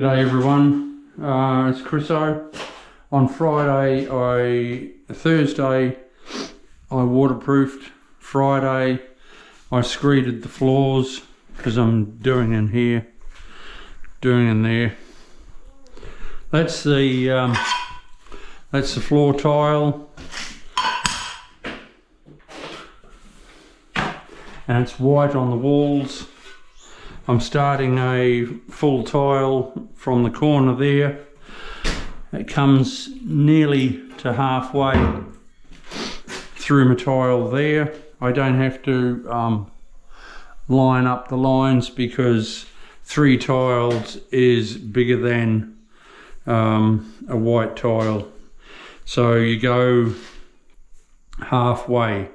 G'day everyone, it's Chris O. On Thursday I waterproofed, Friday I screeded the floors because I'm doing in here, doing in there. That's the floor tile, and it's white on the walls. I'm starting a full tile from the corner there. It comes nearly to halfway through my tile there. I don't have to line up the lines because 3 tiles is bigger than a white tile. So you go halfway.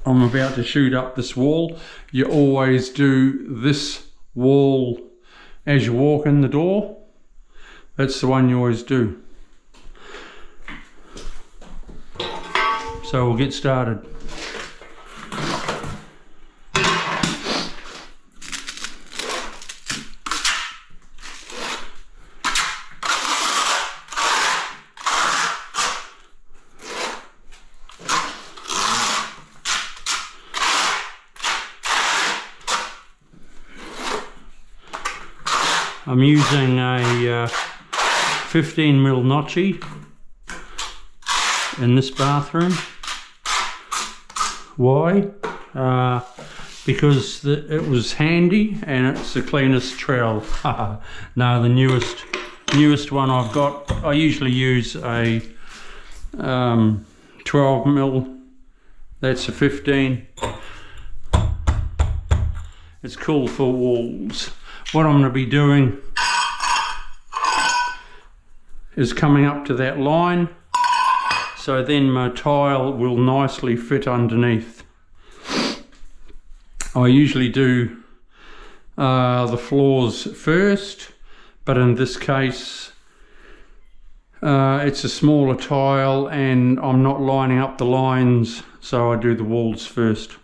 I'm about to shoot up this wall. You always do this wall as you walk in the door. That's the one you always do. So we'll get started. I'm using a 15mm notchy in this bathroom. Why? Because it was handy and it's the cleanest trowel. No, the newest one I've got. I usually use a 12mm. That's a 15. It's cool for walls. What I'm going to be doing is coming up to that line, so then my tile will nicely fit underneath. I usually do the floors first, but in this case it's a smaller tile and I'm not lining up the lines, so I do the walls first.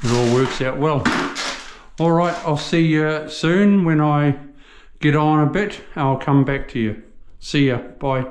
It all works out well. Alright, I'll see you soon when I get on a bit. I'll come back to you. See ya. Bye.